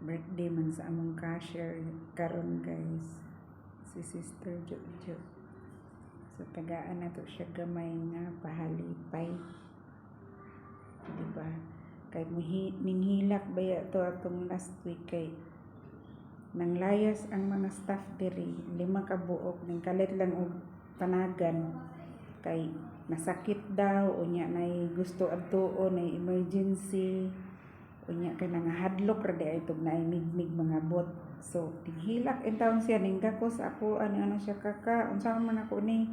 Birthday man sa among cashier karon guys. Si Sister Jojo. So tagaan na to siya gamay nga pahalipay. Diba? Kay ninghilak baya to atong last week kay nang layas ang mga staff diri 5 ka buok ning kalit lang og panagan kay nasakit daw unya nay gusto adtuon nay emergency unya kay nangahadlok ra di itog nay migmig mga bot. So tighilak in taon siya ning dako sa ako ano siya kaka unsa man ako ni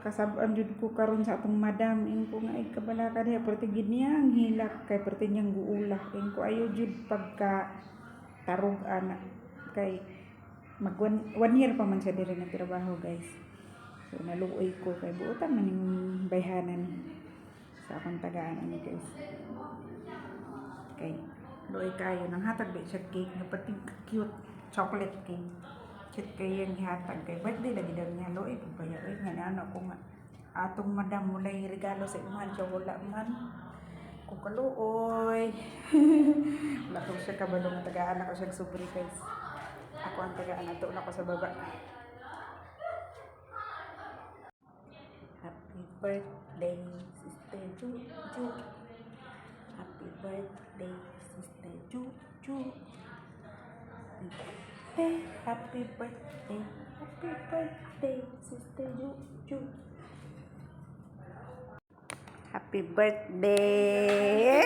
kasab-an jud ko karon sa atong madam ing ko nga ay kabalaka diha perti gid niya ang hilak kay perti niyang guulak ing ko ayo jud pagka tarog ana kay mag 1 year pa man siya diri nagtrabaho guys. So naluoy ko kay buotan man ning bayhanan sa akong tagaan ani guys. Kay luoy kayo nang hatag ba siya cake nga pati cute chocolate cake. Cute kay yung gihatag kay birthday lagi daw niya luoy pagpaya oy nga ano ko nga atong madam mulay regalo sa imuhan siya wala man ko kaluoy. Wala ko siya kabalo nga tagaan ako siya sobre guys. Ako ang tagaan ato na ko sa baba. Happy birthday Sister Juju. Happy birthday Sister Juju. Happy birthday Sister Juju. Happy birthday.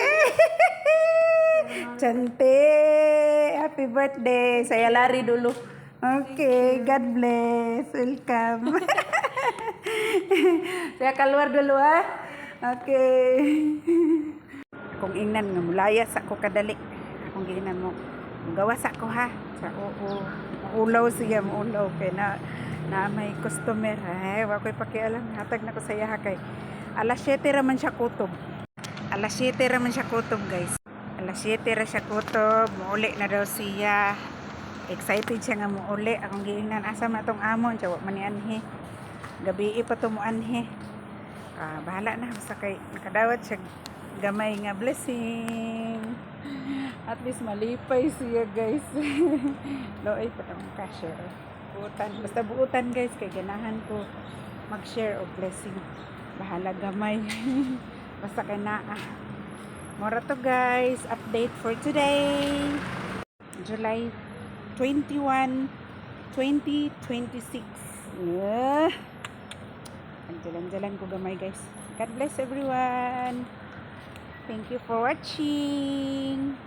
Cantik. Happy birthday. Saya lari dulu. Okay, God bless. Welcome. Saya keluar dulu ah. Okay. Akong ingnan nga mulayas ako kadali. Akong giingnan mo. Gawas ako ha. Sa oo. Maulaw siya, maulaw kay na may customer. Ay, wa ko'y pakialam. Hatag na ko sa iya kay alas 7 ra man siya kutob. Alas 7 ra man siya kutob, guys. Alas 7 ra siya kutob. Muuli na daw siya. Excited siya nga muuli. Akong giingnan asa man tong amon, siya wa man ni anhi. Gabi pa to mo anhi. Bahala na sa kay nakadawat siya gamay nga blessing. At least malipay siya guys. Loay pa tong cashier. Buutan. Basta buutan guys. Kay ganahan ko mag-share o blessing. Bahala gamay. Basta kay naa. Mora to guys. Update for today. July 21, 2026. Ang jalan-jalan ko gamay guys. God bless everyone. Thank you for watching.